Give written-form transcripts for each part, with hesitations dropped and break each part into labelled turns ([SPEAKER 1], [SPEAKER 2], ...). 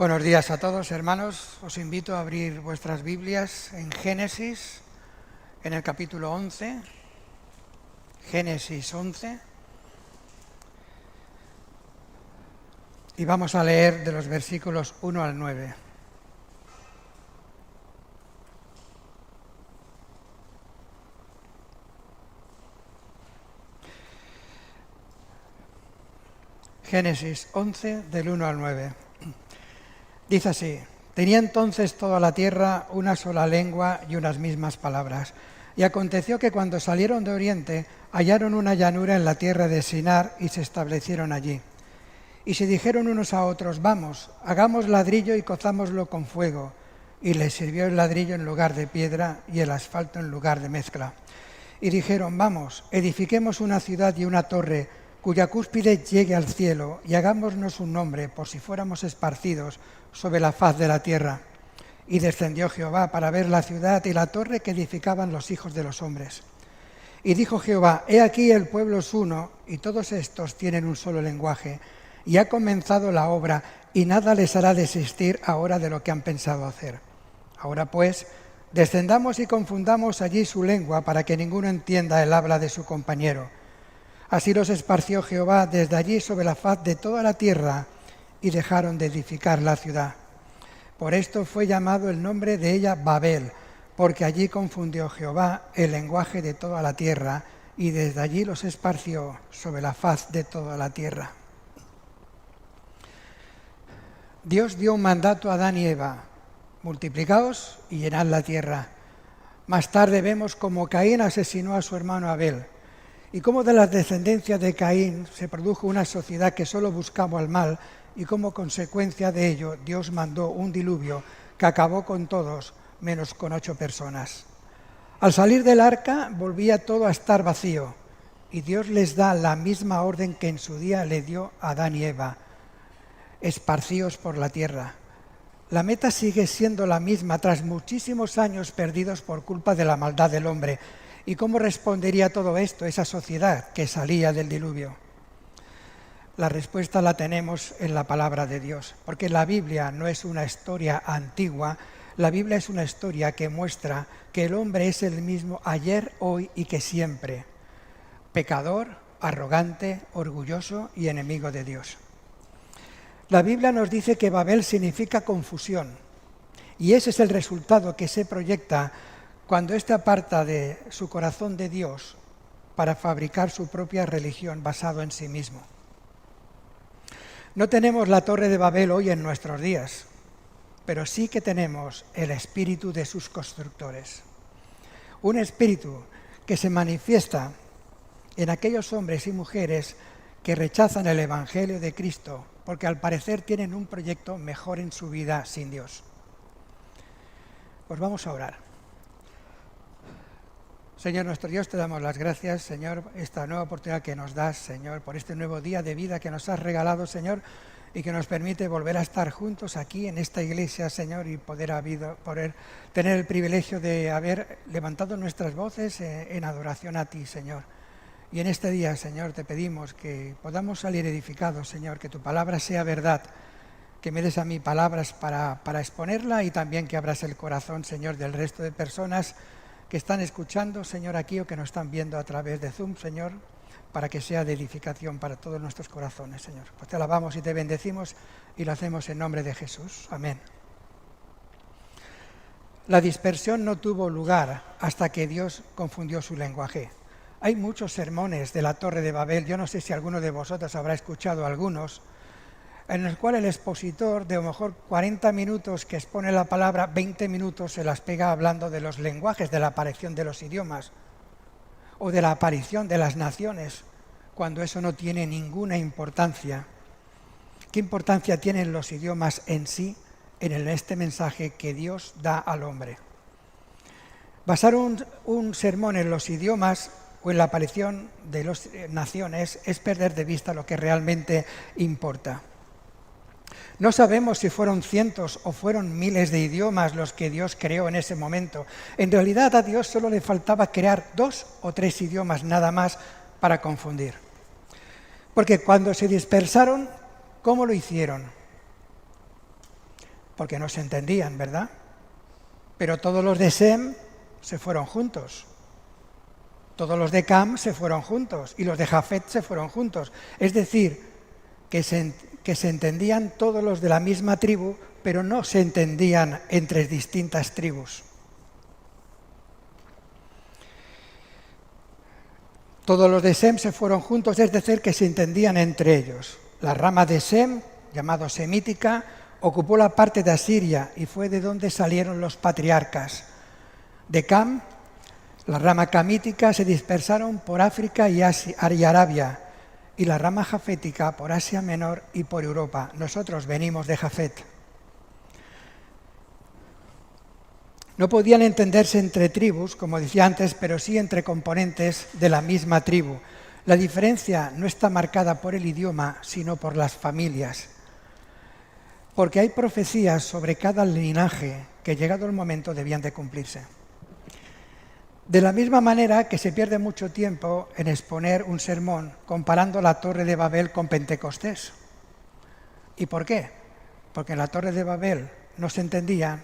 [SPEAKER 1] Buenos días a todos, hermanos. Os invito a abrir vuestras Biblias en Génesis, en el capítulo 11, Génesis 11, y vamos a leer de los versículos 1 al 9. Génesis 11, del 1 al 9. Dice así: tenía entonces toda la tierra una sola lengua y unas mismas palabras. Y aconteció que cuando salieron de oriente, hallaron una llanura en la tierra de Sinar y se establecieron allí. Y se dijeron unos a otros: vamos, hagamos ladrillo y cozámoslo con fuego. Y les sirvió el ladrillo en lugar de piedra y el asfalto en lugar de mezcla. Y dijeron: vamos, edifiquemos una ciudad y una torre, cuya cúspide llegue al cielo, y hagámonos un nombre, por si fuéramos esparcidos sobre la faz de la tierra. Y descendió Jehová para ver la ciudad y la torre que edificaban los hijos de los hombres. Y dijo Jehová: he aquí el pueblo es uno, y todos estos tienen un solo lenguaje, y ha comenzado la obra, y nada les hará desistir ahora de lo que han pensado hacer. Ahora pues, descendamos y confundamos allí su lengua, para que ninguno entienda el habla de su compañero. Así los esparció Jehová desde allí sobre la faz de toda la tierra, y dejaron de edificar la ciudad. Por esto fue llamado el nombre de ella Babel, porque allí confundió Jehová el lenguaje de toda la tierra, y desde allí los esparció sobre la faz de toda la tierra. Dios dio un mandato a Adán y Eva: multiplicaos y llenad la tierra. Más tarde vemos cómo Caín asesinó a su hermano Abel, y cómo de la descendencia de Caín se produjo una sociedad que solo buscaba el mal, y como consecuencia de ello Dios mandó un diluvio que acabó con todos, menos con 8 personas. Al salir del arca volvía todo a estar vacío, y Dios les da la misma orden que en su día le dio a Adán y Eva: esparcíos por la tierra. La meta sigue siendo la misma tras muchísimos años perdidos por culpa de la maldad del hombre. ¿Y cómo respondería a todo esto esa sociedad que salía del diluvio? La respuesta la tenemos en la palabra de Dios, porque la Biblia no es una historia antigua. La Biblia es una historia que muestra que el hombre es el mismo ayer, hoy y que siempre: pecador, arrogante, orgulloso y enemigo de Dios. La Biblia nos dice que Babel significa confusión, y ese es el resultado que se proyecta cuando éste aparta de su corazón de Dios para fabricar su propia religión basado en sí mismo. No tenemos la torre de Babel hoy en nuestros días, pero sí que tenemos el espíritu de sus constructores. Un espíritu que se manifiesta en aquellos hombres y mujeres que rechazan el Evangelio de Cristo, porque al parecer tienen un proyecto mejor en su vida sin Dios. Pues vamos a orar. Señor nuestro Dios, te damos las gracias, Señor, esta nueva oportunidad que nos das, Señor, por este nuevo día de vida que nos has regalado, Señor, y que nos permite volver a estar juntos aquí en esta iglesia, Señor, y poder tener el privilegio de haber levantado nuestras voces en adoración a ti, Señor. Y en este día, Señor, te pedimos que podamos salir edificados, Señor, que tu palabra sea verdad, que me des a mí palabras para exponerla, y también que abras el corazón, Señor, del resto de personas que están escuchando, Señor, aquí, o que nos están viendo a través de Zoom, Señor, para que sea de edificación para todos nuestros corazones, Señor. Pues te alabamos y te bendecimos, y lo hacemos en nombre de Jesús. Amén. La dispersión no tuvo lugar hasta que Dios confundió su lenguaje. Hay muchos sermones de la Torre de Babel, yo no sé si alguno de vosotros habrá escuchado algunos, en el cual el expositor, de a lo mejor 40 minutos que expone la palabra, 20 minutos se las pega hablando de los lenguajes, de la aparición de los idiomas, o de la aparición de las naciones, cuando eso no tiene ninguna importancia. ¿Qué importancia tienen los idiomas en sí en este mensaje que Dios da al hombre? Basar un sermón en los idiomas o en la aparición de las naciones es perder de vista lo que realmente importa. No sabemos si fueron cientos o fueron miles de idiomas los que Dios creó en ese momento. En realidad a Dios solo le faltaba crear 2 o 3 idiomas nada más para confundir. Porque cuando se dispersaron, ¿cómo lo hicieron? porque no se entendían, ¿verdad? Pero todos los de Sem se fueron juntos. Todos los de Cam se fueron juntos y los de Jafet se fueron juntos. Es decir, que se entendían todos los de la misma tribu, pero no se entendían entre distintas tribus. Todos los de Sem se fueron juntos, es decir, que se entendían entre ellos. La rama de Sem, llamado semítica, ocupó la parte de Asiria y fue de donde salieron los patriarcas. De Cam, la rama camítica, se dispersaron por África y Arabia, y la rama jafética por Asia Menor y por Europa. Nosotros venimos de Jafet. No podían entenderse entre tribus, como decía antes, pero sí entre componentes de la misma tribu. La diferencia no está marcada por el idioma, sino por las familias. Porque hay profecías sobre cada linaje que, llegado el momento, debían de cumplirse. De la misma manera que se pierde mucho tiempo en exponer un sermón comparando la Torre de Babel con Pentecostés. ¿Y por qué? Porque en la Torre de Babel no se entendían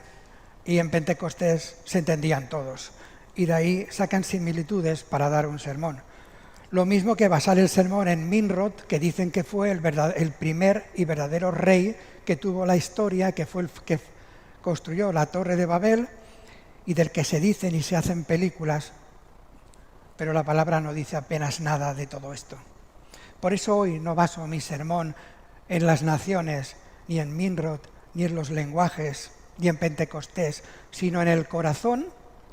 [SPEAKER 1] y en Pentecostés se entendían todos. Y de ahí sacan similitudes para dar un sermón. Lo mismo que basar el sermón en Nimrod, que dicen que fue el primer y verdadero rey que tuvo la historia, que fue el que construyó la Torre de Babel y del que se dicen y se hacen películas, pero la palabra no dice apenas nada de todo esto. Por eso hoy no baso mi sermón en las naciones, ni en Nimrod, ni en los lenguajes, ni en Pentecostés, sino en el corazón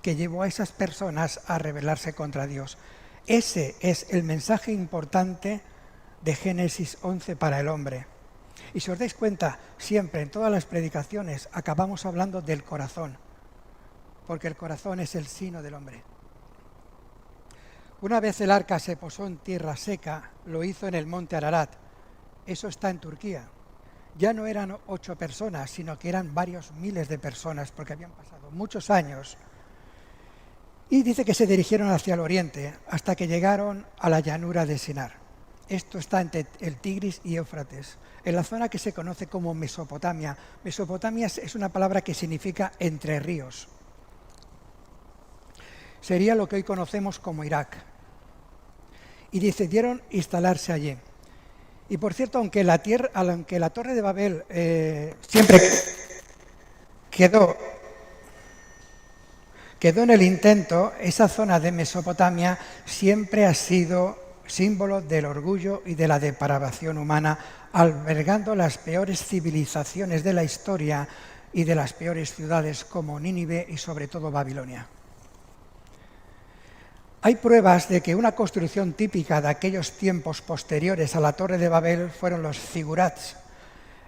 [SPEAKER 1] que llevó a esas personas a rebelarse contra Dios. Ese es el mensaje importante de Génesis 11 para el hombre. Y si os dais cuenta, siempre en todas las predicaciones acabamos hablando del corazón, porque el corazón es el sino del hombre. Una vez el arca se posó en tierra seca, lo hizo en el monte Ararat. Eso está en Turquía. Ya no eran 8 personas, sino que eran varios miles de personas, porque habían pasado muchos años. Y dice que se dirigieron hacia el oriente, hasta que llegaron a la llanura de Sinar. Esto está entre el Tigris y Éufrates, en la zona que se conoce como Mesopotamia. Mesopotamia es una palabra que significa entre ríos. Sería lo que hoy conocemos como Irak. Y decidieron instalarse allí. Y por cierto, aunque la Torre de Babel siempre quedó en el intento, esa zona de Mesopotamia siempre ha sido símbolo del orgullo y de la depravación humana, albergando las peores civilizaciones de la historia y de las peores ciudades como Nínive y sobre todo Babilonia. Hay pruebas de que una construcción típica de aquellos tiempos posteriores a la Torre de Babel fueron los zigurats.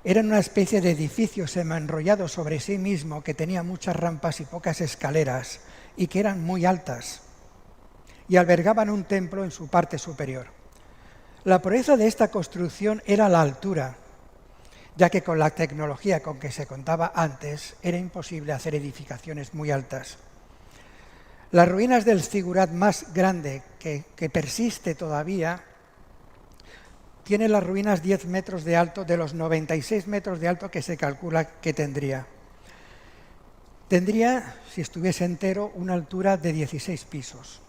[SPEAKER 1] Eran una especie de edificio semi-enrollado sobre sí mismo que tenía muchas rampas y pocas escaleras y que eran muy altas y albergaban un templo en su parte superior. La proeza de esta construcción era la altura, ya que con la tecnología con que se contaba antes era imposible hacer edificaciones muy altas. Las ruinas del zigurat más grande que persiste todavía tiene las ruinas 10 metros de alto de los 96 metros de alto que se calcula que tendría. Tendría, si estuviese entero, una altura de 16 pisos.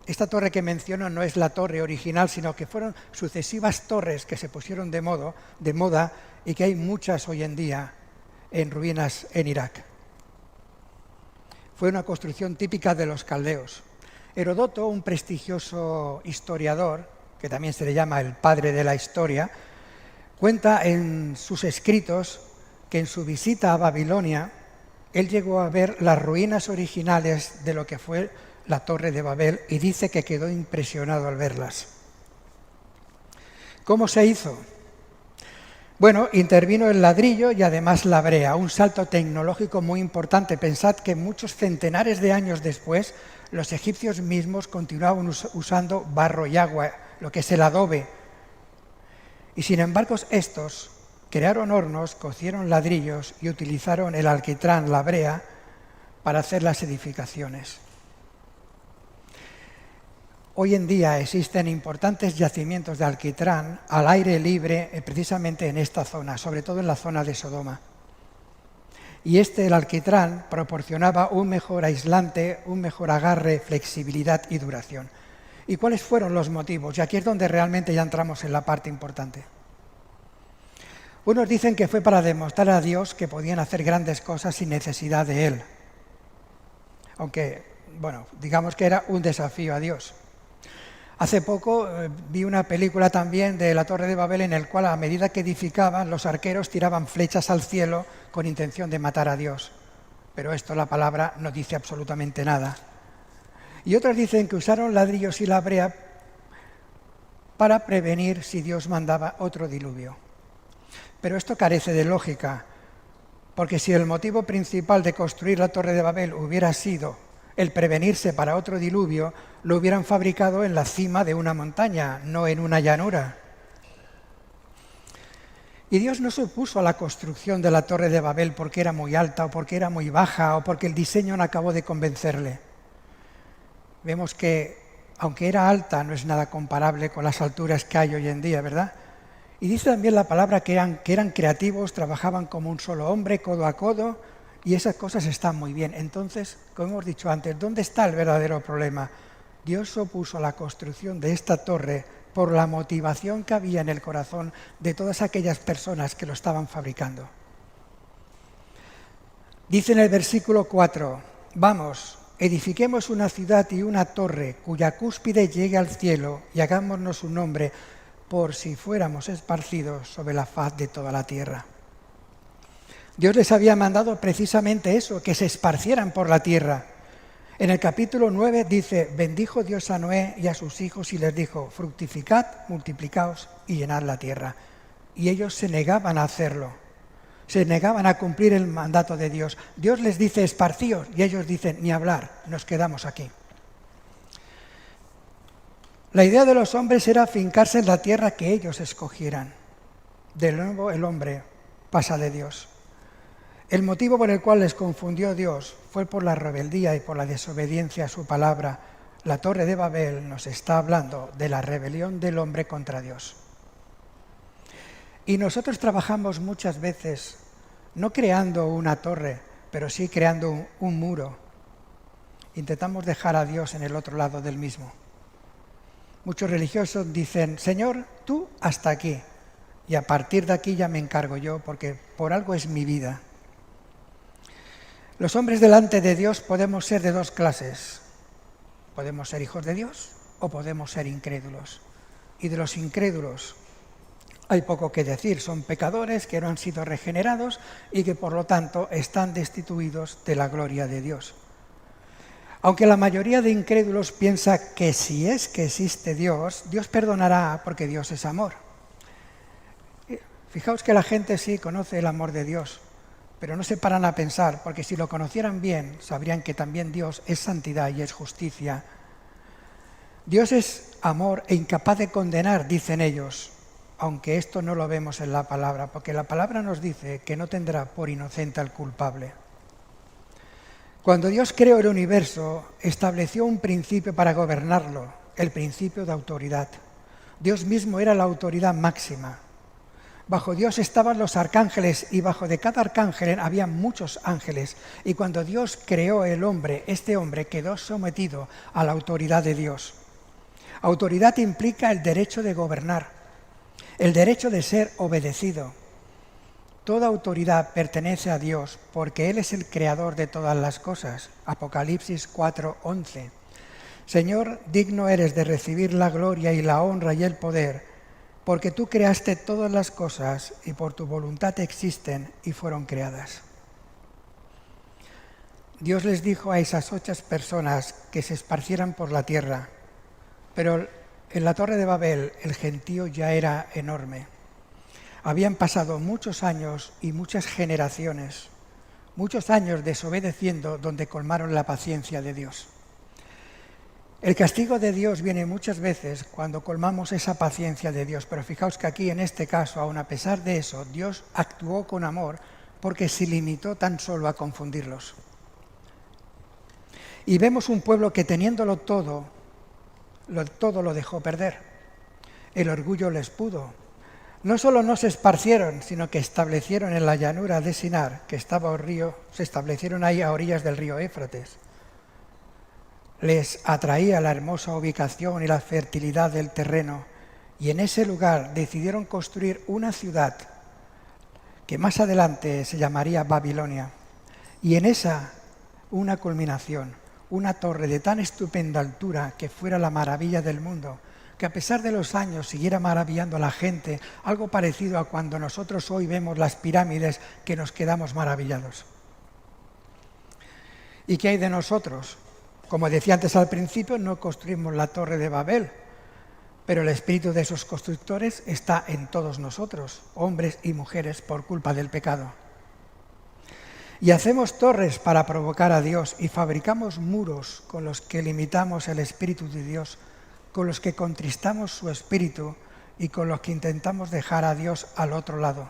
[SPEAKER 1] Esta torre que menciono no es la torre original, sino que fueron sucesivas torres que se pusieron de moda y que hay muchas hoy en día en ruinas en Irak. Fue una construcción típica de los caldeos. Heródoto, un prestigioso historiador, que también se le llama el padre de la historia, cuenta en sus escritos que en su visita a Babilonia, él llegó a ver las ruinas originales de lo que fue la Torre de Babel y dice que quedó impresionado al verlas. ¿Cómo se hizo? Bueno, intervino el ladrillo y además la brea, un salto tecnológico muy importante. Pensad que muchos centenares de años después, los egipcios mismos continuaban usando barro y agua, lo que es el adobe. Y sin embargo, estos crearon hornos, cocieron ladrillos y utilizaron el alquitrán, la brea, para hacer las edificaciones. Hoy en día existen importantes yacimientos de alquitrán al aire libre, precisamente en esta zona, sobre todo en la zona de Sodoma. y el alquitrán, proporcionaba un mejor aislante, un mejor agarre, flexibilidad y duración. ¿Y cuáles fueron los motivos? Y aquí es donde realmente ya entramos en la parte importante. Unos dicen que fue para demostrar a Dios que podían hacer grandes cosas sin necesidad de Él. Aunque, bueno, digamos que era un desafío a Dios. Hace poco vi una película también de la Torre de Babel en el cual a medida que edificaban, los arqueros tiraban flechas al cielo con intención de matar a Dios. Pero esto la palabra no dice absolutamente nada. Y otros dicen que usaron ladrillos y la brea para prevenir si Dios mandaba otro diluvio. Pero esto carece de lógica, porque si el motivo principal de construir la Torre de Babel hubiera sido el prevenirse para otro diluvio, lo hubieran fabricado en la cima de una montaña, no en una llanura. Y Dios no se opuso a la construcción de la Torre de Babel porque era muy alta o porque era muy baja o porque el diseño no acabó de convencerle. Vemos que, aunque era alta, no es nada comparable con las alturas que hay hoy en día, ¿verdad? Y dice también la palabra que eran creativos, trabajaban como un solo hombre, codo a codo, y esas cosas están muy bien. Entonces, como hemos dicho antes, ¿dónde está el verdadero problema? Dios se opuso a la construcción de esta torre por la motivación que había en el corazón de todas aquellas personas que lo estaban fabricando. Dice en el versículo 4, vamos, edifiquemos una ciudad y una torre cuya cúspide llegue al cielo y hagámonos un nombre por si fuéramos esparcidos sobre la faz de toda la tierra. Dios les había mandado precisamente eso, que se esparcieran por la tierra. En el capítulo 9 dice, bendijo Dios a Noé y a sus hijos y les dijo, fructificad, multiplicaos y llenad la tierra. Y ellos se negaban a hacerlo, se negaban a cumplir el mandato de Dios. Dios les dice, esparcíos, y ellos dicen, ni hablar, nos quedamos aquí. La idea de los hombres era afincarse en la tierra que ellos escogieran. De nuevo el hombre pasa de Dios. El motivo por el cual les confundió Dios fue por la rebeldía y por la desobediencia a su palabra. La Torre de Babel nos está hablando de la rebelión del hombre contra Dios. Y nosotros trabajamos muchas veces, no creando una torre, pero sí creando un muro. Intentamos dejar a Dios en el otro lado del mismo. Muchos religiosos dicen, Señor, tú hasta aquí, y a partir de aquí ya me encargo yo, porque por algo es mi vida. Los hombres delante de Dios podemos ser de dos clases. Podemos ser hijos de Dios o podemos ser incrédulos. Y de los incrédulos hay poco que decir. Son pecadores que no han sido regenerados y que por lo tanto están destituidos de la gloria de Dios. Aunque la mayoría de incrédulos piensa que si es que existe Dios, Dios perdonará porque Dios es amor. Fijaos que la gente sí conoce el amor de Dios, pero no se paran a pensar, porque si lo conocieran bien, sabrían que también Dios es santidad y es justicia. Dios es amor e incapaz de condenar, dicen ellos, aunque esto no lo vemos en la palabra, porque la palabra nos dice que no tendrá por inocente al culpable. Cuando Dios creó el universo, estableció un principio para gobernarlo, el principio de autoridad. Dios mismo era la autoridad máxima. Bajo Dios estaban los arcángeles y bajo de cada arcángel había muchos ángeles. Y cuando Dios creó el hombre, este hombre quedó sometido a la autoridad de Dios. Autoridad implica el derecho de gobernar, el derecho de ser obedecido. Toda autoridad pertenece a Dios porque Él es el creador de todas las cosas. Apocalipsis 4:11. Señor, digno eres de recibir la gloria y la honra y el poder, porque tú creaste todas las cosas y por tu voluntad existen y fueron creadas. Dios les dijo a esas 8 personas que se esparcieran por la tierra, pero en la Torre de Babel el gentío ya era enorme. Habían pasado muchos años y muchas generaciones, muchos años desobedeciendo donde colmaron la paciencia de Dios. El castigo de Dios viene muchas veces cuando colmamos esa paciencia de Dios, pero fijaos que aquí en este caso, aun a pesar de eso, Dios actuó con amor porque se limitó tan solo a confundirlos. Y vemos un pueblo que teniéndolo todo lo dejó perder. El orgullo les pudo, No solo no se esparcieron, sino que establecieron en la llanura de Sinar, que estaba el río, se establecieron ahí a orillas del río Éufrates. Les atraía la hermosa ubicación y la fertilidad del terreno, y en ese lugar decidieron construir una ciudad que más adelante se llamaría Babilonia, y en esa una culminación, una torre de tan estupenda altura que fuera la maravilla del mundo, que a pesar de los años siguiera maravillando a la gente, algo parecido a cuando nosotros hoy vemos las pirámides que nos quedamos maravillados. ¿Y qué hay de nosotros? Como decía antes al principio, no construimos la torre de Babel, pero el espíritu de esos constructores está en todos nosotros, hombres y mujeres, por culpa del pecado. Y hacemos torres para provocar a Dios y fabricamos muros con los que limitamos el espíritu de Dios, con los que contristamos su espíritu y con los que intentamos dejar a Dios al otro lado.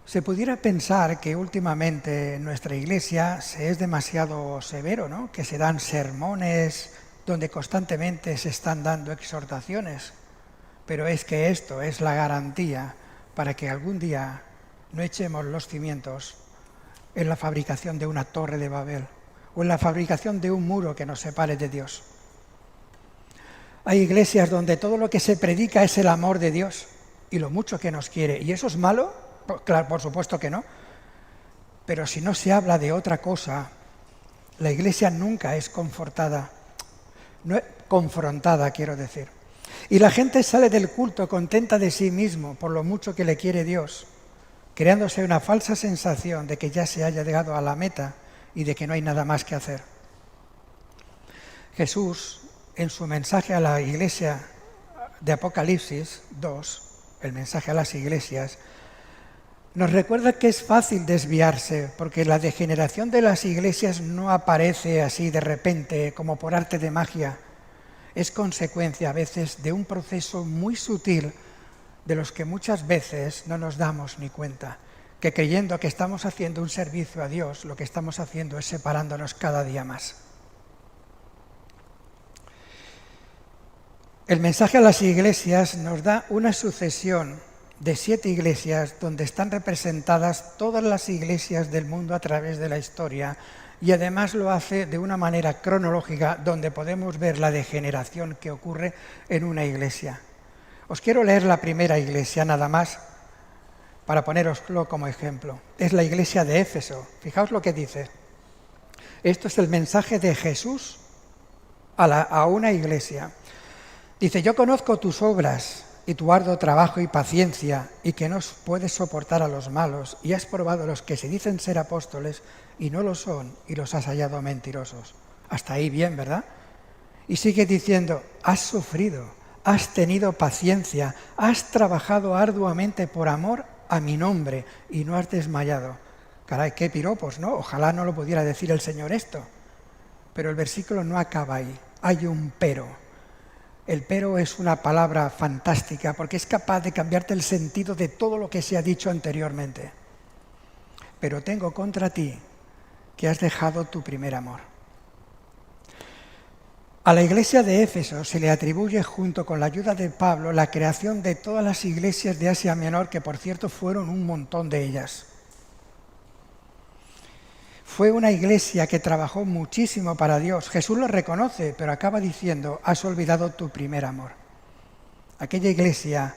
[SPEAKER 1] Se pudiera pensar que últimamente en nuestra iglesia se es demasiado severo, ¿no? Que se dan sermones donde constantemente se están dando exhortaciones, pero es que esto es la garantía para que algún día no echemos los cimientos en la fabricación de una torre de Babel o en la fabricación de un muro que nos separe de Dios. Hay iglesias donde todo lo que se predica es el amor de Dios y lo mucho que nos quiere. ¿Y eso es malo? Claro, por supuesto que no. Pero si no se habla de otra cosa, la iglesia nunca es confrontada, quiero decir. Y la gente sale del culto contenta de sí mismo por lo mucho que le quiere Dios, creándose una falsa sensación de que ya se haya llegado a la meta y de que no hay nada más que hacer. Jesús, en su mensaje a la iglesia de Apocalipsis 2, el mensaje a las iglesias, nos recuerda que es fácil desviarse, porque la degeneración de las iglesias no aparece así de repente, como por arte de magia. Es consecuencia a veces de un proceso muy sutil de los que muchas veces no nos damos ni cuenta, que creyendo que estamos haciendo un servicio a Dios, lo que estamos haciendo es separándonos cada día más. El mensaje a las iglesias nos da una sucesión de 7 iglesias donde están representadas todas las iglesias del mundo a través de la historia, y además lo hace de una manera cronológica donde podemos ver la degeneración que ocurre en una iglesia. Os quiero leer la primera iglesia nada más para ponéroslo como ejemplo. Es la iglesia de Éfeso. Fijaos lo que dice. Esto es el mensaje de Jesús a una iglesia. Dice: yo conozco tus obras y tu arduo trabajo y paciencia, y que no puedes soportar a los malos, y has probado a los que se dicen ser apóstoles y no lo son, y los has hallado mentirosos. Hasta ahí bien, ¿verdad? Y sigue diciendo: has sufrido, has tenido paciencia, has trabajado arduamente por amor a mi nombre y no has desmayado. Caray, qué piropos, ¿no? Ojalá no lo pudiera decir el Señor esto. Pero el versículo no acaba ahí, hay un pero. El pero es una palabra fantástica porque es capaz de cambiarte el sentido de todo lo que se ha dicho anteriormente. Pero tengo contra ti que has dejado tu primer amor. A la iglesia de Éfeso se le atribuye, junto con la ayuda de Pablo, la creación de todas las iglesias de Asia Menor, que por cierto fueron un montón de ellas. Fue una iglesia que trabajó muchísimo para Dios. Jesús lo reconoce, pero acaba diciendo: has olvidado tu primer amor. Aquella iglesia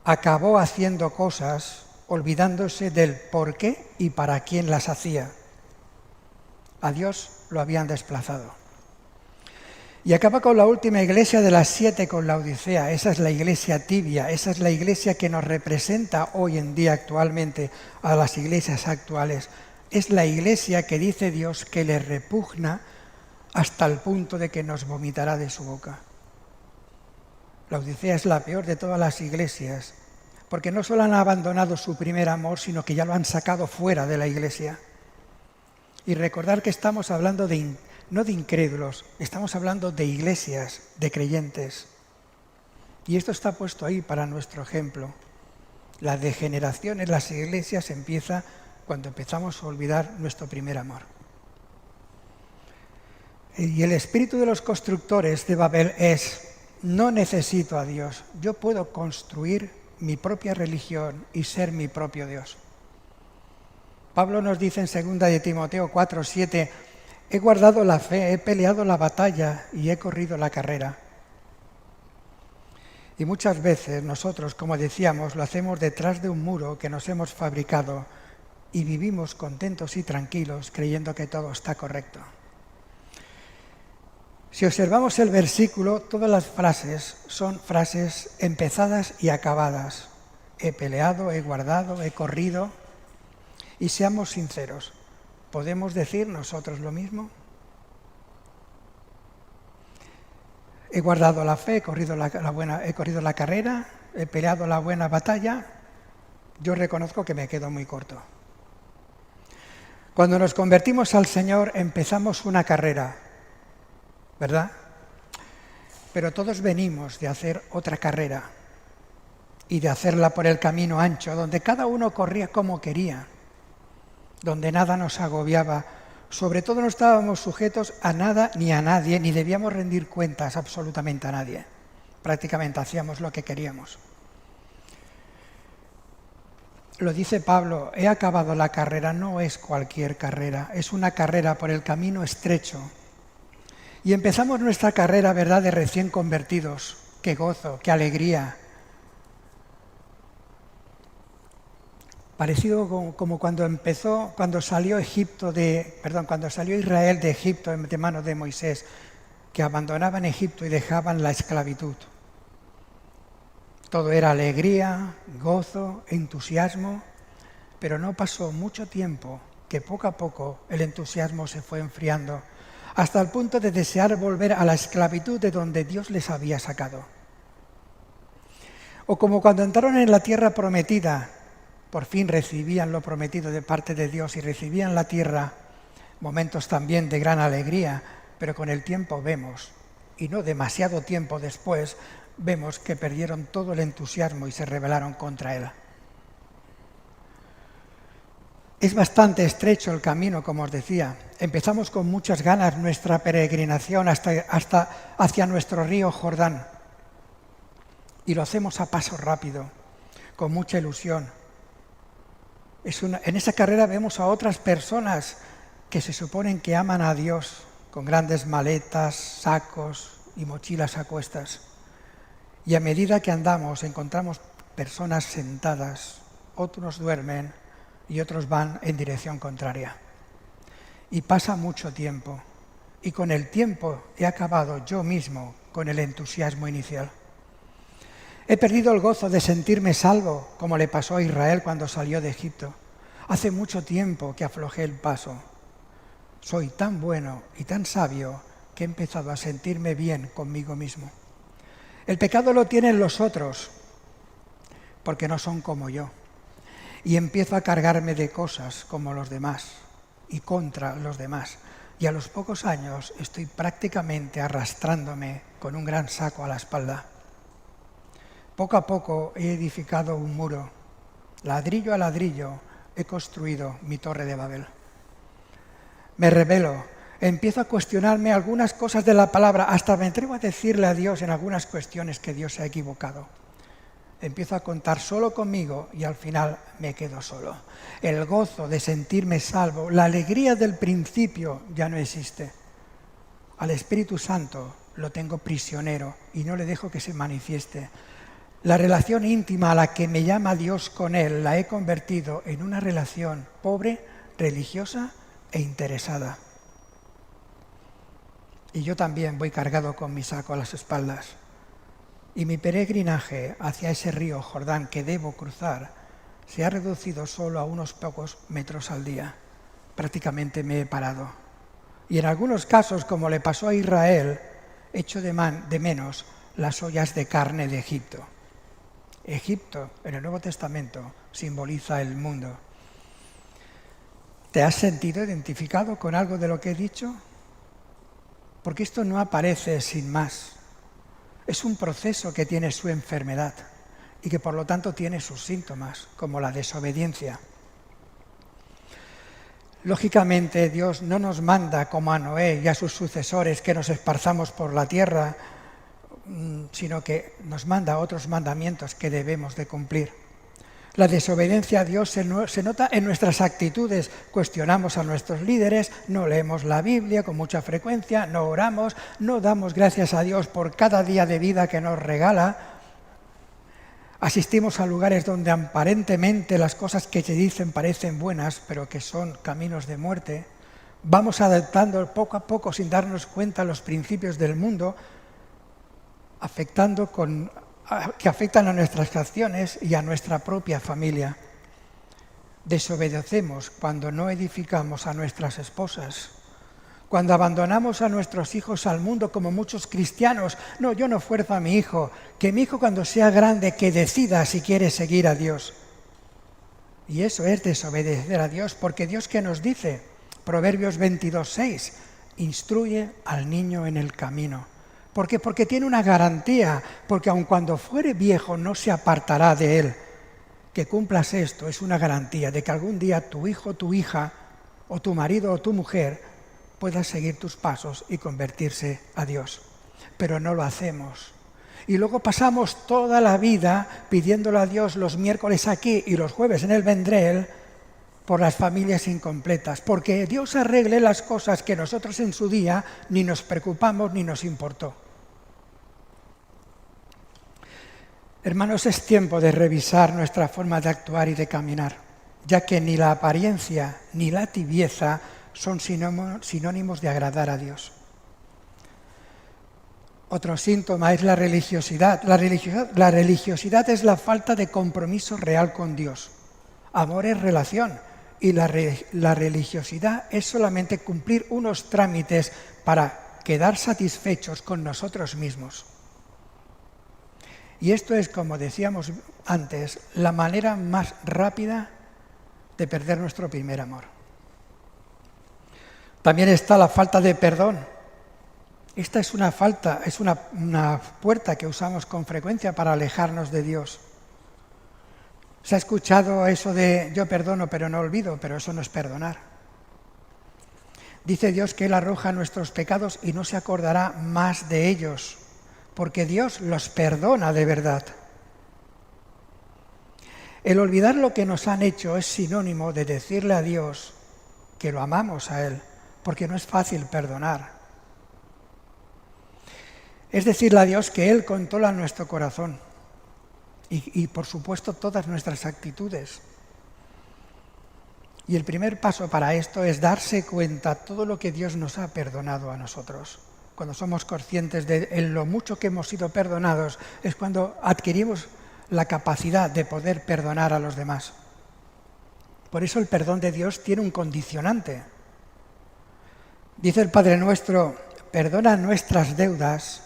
[SPEAKER 1] acabó haciendo cosas olvidándose del por qué y para quién las hacía. A Dios lo habían desplazado. Y acaba con la última iglesia de las 7, con la Odisea. Esa es la iglesia tibia, esa es la iglesia que nos representa hoy en día actualmente a las iglesias actuales. Es la iglesia que dice Dios que le repugna hasta el punto de que nos vomitará de su boca. La Odisea es la peor de todas las iglesias, porque no solo han abandonado su primer amor, sino que ya lo han sacado fuera de la iglesia. Y recordar que estamos hablando no de incrédulos, estamos hablando de iglesias, de creyentes. Y esto está puesto ahí para nuestro ejemplo. La degeneración en las iglesias empieza cuando empezamos a olvidar nuestro primer amor. Y el espíritu de los constructores de Babel es: no necesito a Dios. Yo puedo construir mi propia religión y ser mi propio Dios. Pablo nos dice en 2 de Timoteo 4:7, he guardado la fe, he peleado la batalla y he corrido la carrera. Y muchas veces nosotros, como decíamos, lo hacemos detrás de un muro que nos hemos fabricado y vivimos contentos y tranquilos creyendo que todo está correcto. Si observamos el versículo, todas las frases son frases empezadas y acabadas. He peleado, he guardado, he corrido. Y seamos sinceros, ¿podemos decir nosotros lo mismo? He guardado la fe, he corrido la carrera, he peleado la buena batalla. Yo reconozco que me quedo muy corto. Cuando nos convertimos al Señor empezamos una carrera, ¿verdad? Pero todos venimos de hacer otra carrera y de hacerla por el camino ancho, donde cada uno corría como quería, donde nada nos agobiaba, sobre todo no estábamos sujetos a nada ni a nadie, ni debíamos rendir cuentas absolutamente a nadie. Prácticamente hacíamos lo que queríamos. Lo dice Pablo, he acabado la carrera, no es cualquier carrera, es una carrera por el camino estrecho. Y empezamos nuestra carrera, ¿verdad?, de recién convertidos. Qué gozo, qué alegría. Parecido como cuando salió Israel de Egipto de manos de Moisés, que abandonaban Egipto y dejaban la esclavitud. Todo era alegría, gozo, entusiasmo, pero no pasó mucho tiempo que poco a poco el entusiasmo se fue enfriando, hasta el punto de desear volver a la esclavitud de donde Dios les había sacado. O como cuando entraron en la tierra prometida, por fin recibían lo prometido de parte de Dios y recibían la tierra, momentos también de gran alegría, pero con el tiempo vemos, y no demasiado tiempo después, vemos que perdieron todo el entusiasmo y se rebelaron contra Él. Es bastante estrecho el camino, como os decía. Empezamos con muchas ganas nuestra peregrinación hasta hacia nuestro río Jordán. Y lo hacemos a paso rápido, con mucha ilusión. En esa carrera vemos a otras personas que se suponen que aman a Dios, con grandes maletas, sacos y mochilas a cuestas. Y a medida que andamos encontramos personas sentadas, otros duermen y otros van en dirección contraria. Y pasa mucho tiempo. Y con el tiempo he acabado yo mismo con el entusiasmo inicial. He perdido el gozo de sentirme salvo, como le pasó a Israel cuando salió de Egipto. Hace mucho tiempo que aflojé el paso. Soy tan bueno y tan sabio que he empezado a sentirme bien conmigo mismo. El pecado lo tienen los otros, porque no son como yo. Y empiezo a cargarme de cosas como los demás y contra los demás. Y a los pocos años estoy prácticamente arrastrándome con un gran saco a la espalda. Poco a poco he edificado un muro. Ladrillo a ladrillo he construido mi torre de Babel. Me rebelo, empiezo a cuestionarme algunas cosas de la palabra, hasta me atrevo a decirle a Dios en algunas cuestiones que Dios se ha equivocado. Empiezo a contar solo conmigo y al final me quedo solo. El gozo de sentirme salvo, la alegría del principio ya no existe. Al Espíritu Santo lo tengo prisionero y no le dejo que se manifieste. La relación íntima a la que me llama Dios con Él la he convertido en una relación pobre, religiosa e interesada. Y yo también voy cargado con mi saco a las espaldas. Y mi peregrinaje hacia ese río Jordán que debo cruzar se ha reducido solo a unos pocos metros al día. Prácticamente me he parado. Y en algunos casos, como le pasó a Israel, echo de menos las ollas de carne de Egipto. Egipto, en el Nuevo Testamento, simboliza el mundo. ¿Te has sentido identificado con algo de lo que he dicho? Porque esto no aparece sin más. Es un proceso que tiene su enfermedad y que por lo tanto tiene sus síntomas, como la desobediencia. Lógicamente, Dios no nos manda como a Noé y a sus sucesores que nos esparzamos por la tierra sino que nos manda otros mandamientos que debemos de cumplir. La desobediencia a Dios se nota en nuestras actitudes. Cuestionamos a nuestros líderes, no leemos la Biblia con mucha frecuencia, no oramos, no damos gracias a Dios por cada día de vida que nos regala. Asistimos a lugares donde aparentemente las cosas que se dicen parecen buenas, pero que son caminos de muerte. Vamos adaptando poco a poco, sin darnos cuenta, los principios del mundo, que afectan a nuestras acciones y a nuestra propia familia. Desobedecemos cuando no edificamos a nuestras esposas, cuando abandonamos a nuestros hijos al mundo, como muchos cristianos. No, yo no fuerzo a mi hijo, que mi hijo cuando sea grande que decida si quiere seguir a Dios. Y eso es desobedecer a Dios, porque Dios, ¿qué nos dice? Proverbios 22:6, instruye al niño en el camino. ¿Por qué? Porque tiene una garantía, porque aun cuando fuere viejo no se apartará de él. Que cumplas esto es una garantía de que algún día tu hijo, tu hija, o tu marido o tu mujer pueda seguir tus pasos y convertirse a Dios. Pero no lo hacemos. Y luego pasamos toda la vida pidiéndole a Dios los miércoles aquí y los jueves en el Vendrell por las familias incompletas, porque Dios arregle las cosas que nosotros en su día ni nos preocupamos ni nos importó. Hermanos, es tiempo de revisar nuestra forma de actuar y de caminar, ya que ni la apariencia ni la tibieza son sinónimos de agradar a Dios. Otro síntoma es la religiosidad. La religiosidad es la falta de compromiso real con Dios. Amor es relación. Y la religiosidad es solamente cumplir unos trámites para quedar satisfechos con nosotros mismos. Y esto es, como decíamos antes, la manera más rápida de perder nuestro primer amor. También está la falta de perdón. Esta es una puerta que usamos con frecuencia para alejarnos de Dios. Se ha escuchado eso de yo perdono pero no olvido, pero eso no es perdonar. Dice Dios que Él arroja nuestros pecados y no se acordará más de ellos, porque Dios los perdona de verdad. El olvidar lo que nos han hecho es sinónimo de decirle a Dios que lo amamos a Él, porque no es fácil perdonar. Es decirle a Dios que Él controla nuestro corazón. Y por supuesto todas nuestras actitudes. Y el primer paso para esto es darse cuenta de todo lo que Dios nos ha perdonado a nosotros. Cuando somos conscientes de lo mucho que hemos sido perdonados, es cuando adquirimos la capacidad de poder perdonar a los demás. Por eso el perdón de Dios tiene un condicionante. Dice el Padre Nuestro, perdona nuestras deudas,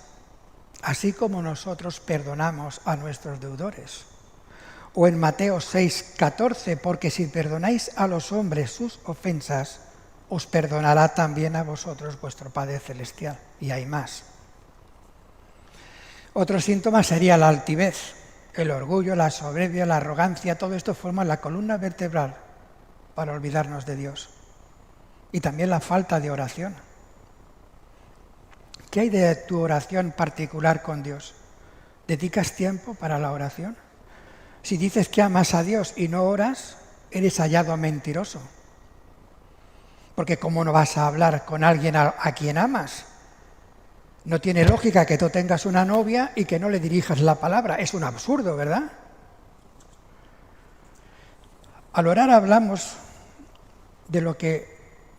[SPEAKER 1] así como nosotros perdonamos a nuestros deudores. O en Mateo 6:14, porque si perdonáis a los hombres sus ofensas, os perdonará también a vosotros vuestro Padre Celestial. Y hay más. Otro síntoma sería la altivez, el orgullo, la soberbia, la arrogancia. Todo esto forma la columna vertebral para olvidarnos de Dios. Y también la falta de oración. ¿Qué hay de tu oración particular con Dios? ¿Dedicas tiempo para la oración? Si dices que amas a Dios y no oras, eres hallado mentiroso. Porque ¿cómo no vas a hablar con alguien a quien amas? No tiene lógica que tú tengas una novia y que no le dirijas la palabra. Es un absurdo, ¿verdad? Al orar hablamos de lo que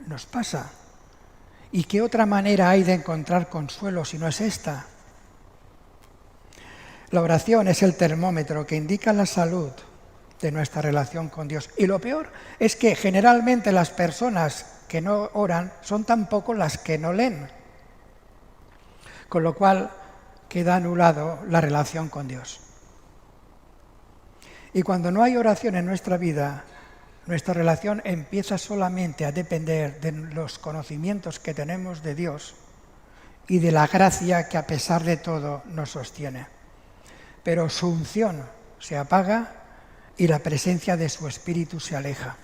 [SPEAKER 1] nos pasa. ¿Y qué otra manera hay de encontrar consuelo si no es esta? La oración es el termómetro que indica la salud de nuestra relación con Dios. Y lo peor es que generalmente las personas que no oran son tampoco las que no leen. Con lo cual queda anulado la relación con Dios. Y cuando no hay oración en nuestra vida, nuestra relación empieza solamente a depender de los conocimientos que tenemos de Dios y de la gracia que a pesar de todo nos sostiene. Pero su unción se apaga y la presencia de su Espíritu se aleja.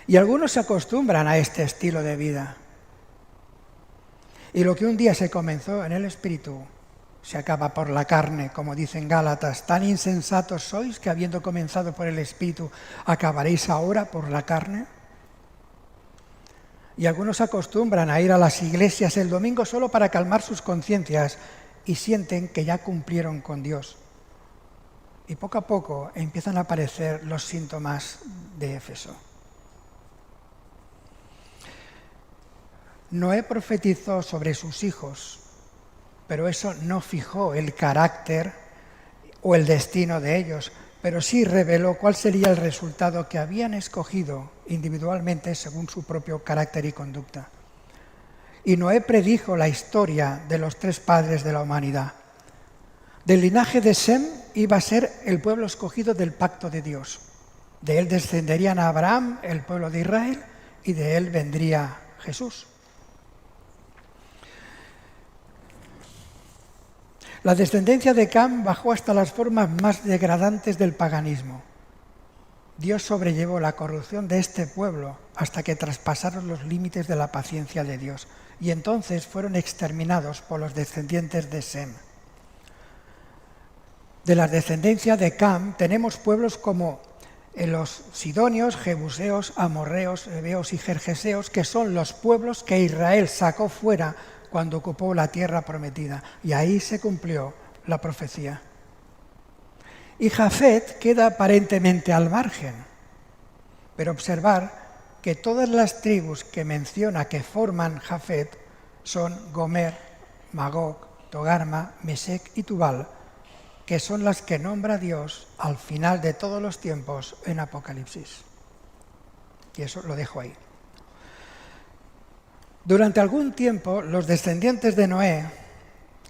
[SPEAKER 1] Y algunos se acostumbran a este estilo de vida. Y lo que un día se comenzó en el Espíritu, se acaba por la carne, como dicen Gálatas. Tan insensatos sois que habiendo comenzado por el Espíritu, ¿acabaréis ahora por la carne? Y algunos acostumbran a ir a las iglesias el domingo solo para calmar sus conciencias y sienten que ya cumplieron con Dios. Y poco a poco empiezan a aparecer los síntomas de Éfeso. Noé profetizó sobre sus hijos, pero eso no fijó el carácter o el destino de ellos, pero sí reveló cuál sería el resultado que habían escogido individualmente según su propio carácter y conducta. Y Noé predijo la historia de los tres padres de la humanidad. Del linaje de Sem iba a ser el pueblo escogido del pacto de Dios. De él descenderían a Abraham, el pueblo de Israel, y de él vendría Jesús. La descendencia de Cam bajó hasta las formas más degradantes del paganismo. Dios sobrellevó la corrupción de este pueblo hasta que traspasaron los límites de la paciencia de Dios y entonces fueron exterminados por los descendientes de Sem. De la descendencia de Cam tenemos pueblos como los sidonios, jebuseos, amorreos, heveos y gergeseos, que son los pueblos que Israel sacó fuera cuando ocupó la tierra prometida. Y ahí se cumplió la profecía. Y Jafet queda aparentemente al margen. Pero observar que todas las tribus que menciona que forman Jafet son Gomer, Magog, Togarma, Mesec y Tubal, que son las que nombra Dios al final de todos los tiempos en Apocalipsis. Y eso lo dejo ahí. Durante algún tiempo, los descendientes de Noé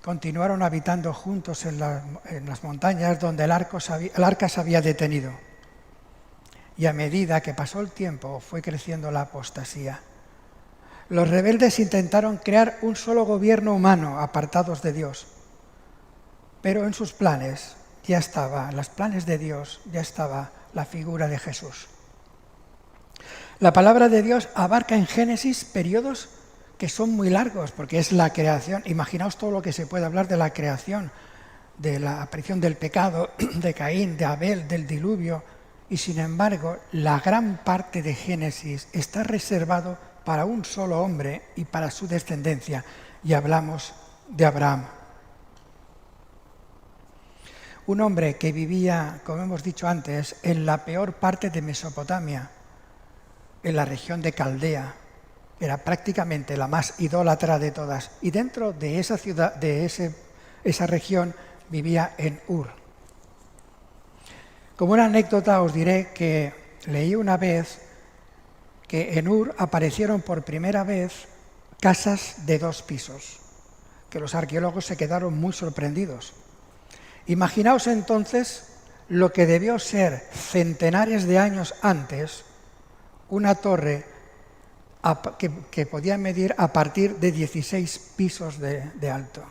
[SPEAKER 1] continuaron habitando juntos en las montañas donde el arca se había detenido. Y a medida que pasó el tiempo, fue creciendo la apostasía. Los rebeldes intentaron crear un solo gobierno humano, apartados de Dios. Pero en sus planes ya estaba, en los planes de Dios ya estaba la figura de Jesús. La palabra de Dios abarca en Génesis periodos que son muy largos, porque es la creación. Imaginaos todo lo que se puede hablar de la creación, de la aparición del pecado, de Caín, de Abel, del diluvio, y sin embargo, la gran parte de Génesis está reservado para un solo hombre y para su descendencia, y hablamos de Abraham. Un hombre que vivía, como hemos dicho antes, en la peor parte de Mesopotamia, en la región de Caldea. Era prácticamente la más idólatra de todas. Y dentro de esa ciudad, de esa región, vivía en Ur. Como una anécdota os diré que leí una vez que en Ur aparecieron por primera vez casas de 2 pisos, que los arqueólogos se quedaron muy sorprendidos. Imaginaos entonces lo que debió ser centenares de años antes una torre que podía medir a partir de 16 pisos de alto.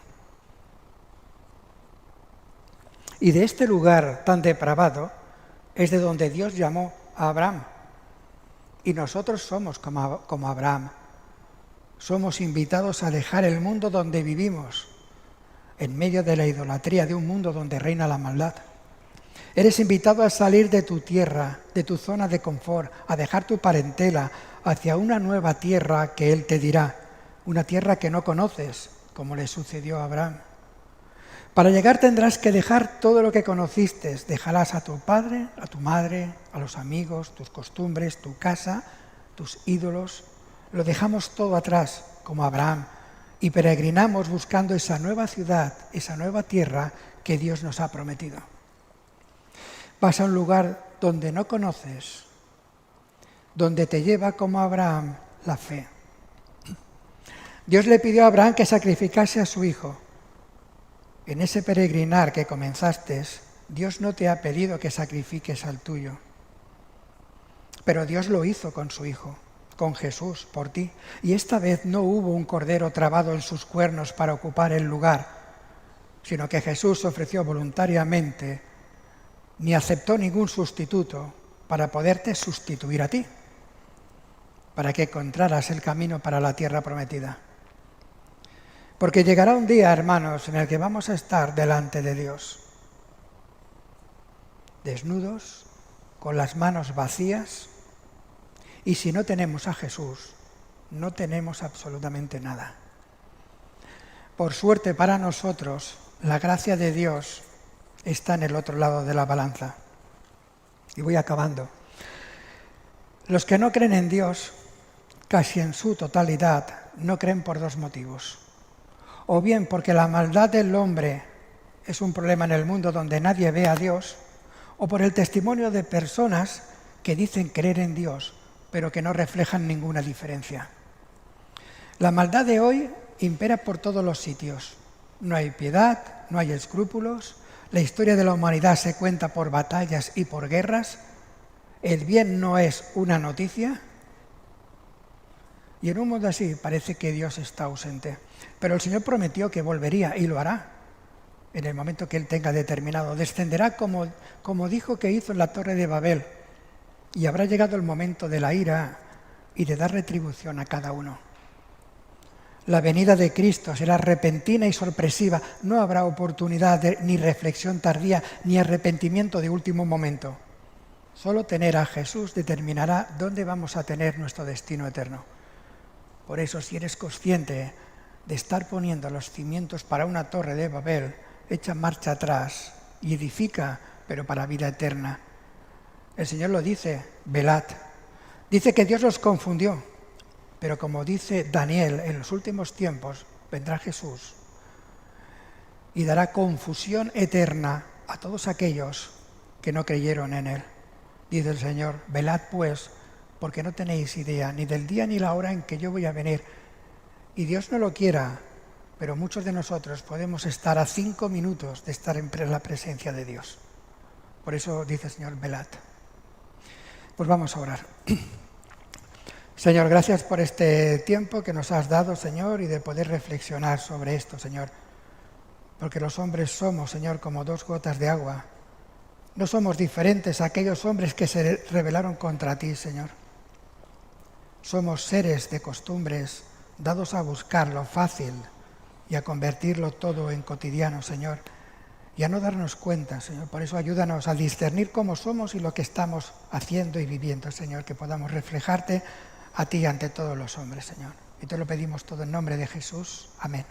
[SPEAKER 1] Y de este lugar tan depravado es de donde Dios llamó a Abraham. Y nosotros somos como Abraham. Somos invitados a dejar el mundo donde vivimos, en medio de la idolatría de un mundo donde reina la maldad. Eres invitado a salir de tu tierra, de tu zona de confort, a dejar tu parentela hacia una nueva tierra que Él te dirá, una tierra que no conoces, como le sucedió a Abraham. Para llegar tendrás que dejar todo lo que conociste, dejarás a tu padre, a tu madre, a los amigos, tus costumbres, tu casa, tus ídolos. Lo dejamos todo atrás, como Abraham, y peregrinamos buscando esa nueva ciudad, esa nueva tierra que Dios nos ha prometido. Vas a un lugar donde no conoces, donde te lleva como Abraham la fe. Dios le pidió a Abraham que sacrificase a su hijo. En ese peregrinar que comenzaste, Dios no te ha pedido que sacrifiques al tuyo. Pero Dios lo hizo con su hijo, con Jesús, por ti. Y esta vez no hubo un cordero trabado en sus cuernos para ocupar el lugar, sino que Jesús ofreció voluntariamente, ni aceptó ningún sustituto para poderte sustituir a ti, para que encontraras el camino para la tierra prometida. Porque llegará un día, hermanos, en el que vamos a estar delante de Dios, desnudos, con las manos vacías, y si no tenemos a Jesús, no tenemos absolutamente nada. Por suerte para nosotros, la gracia de Dios está en el otro lado de la balanza. Y voy acabando. Los que no creen en Dios, casi en su totalidad, no creen por dos motivos. O bien porque la maldad del hombre es un problema en el mundo donde nadie ve a Dios, o por el testimonio de personas que dicen creer en Dios, pero que no reflejan ninguna diferencia. La maldad de hoy impera por todos los sitios. No hay piedad, no hay escrúpulos, la historia de la humanidad se cuenta por batallas y por guerras, el bien no es una noticia, y en un mundo así parece que Dios está ausente. Pero el Señor prometió que volvería y lo hará en el momento que Él tenga determinado. Descenderá como dijo que hizo en la Torre de Babel, y habrá llegado el momento de la ira y de dar retribución a cada uno. La venida de Cristo será repentina y sorpresiva. No habrá oportunidad ni reflexión tardía ni arrepentimiento de último momento. Solo tener a Jesús determinará dónde vamos a tener nuestro destino eterno. Por eso, si eres consciente de estar poniendo los cimientos para una torre de Babel, echa marcha atrás y edifica, pero para vida eterna. El Señor lo dice, velad. Dice que Dios los confundió, pero como dice Daniel, en los últimos tiempos vendrá Jesús y dará confusión eterna a todos aquellos que no creyeron en Él. Dice el Señor, velad pues, porque no tenéis idea ni del día ni la hora en que yo voy a venir. Y Dios no lo quiera, pero muchos de nosotros podemos estar a 5 minutos de estar en la presencia de Dios. Por eso dice el Señor, velad. Pues vamos a orar. Señor, gracias por este tiempo que nos has dado, Señor, y de poder reflexionar sobre esto, Señor. Porque los hombres somos, Señor, como 2 gotas de agua. No somos diferentes a aquellos hombres que se rebelaron contra ti, Señor. Somos seres de costumbres dados a buscar lo fácil y a convertirlo todo en cotidiano, Señor, y a no darnos cuenta, Señor. Por eso ayúdanos a discernir cómo somos y lo que estamos haciendo y viviendo, Señor, que podamos reflejarte a ti ante todos los hombres, Señor. Y te lo pedimos todo en nombre de Jesús. Amén.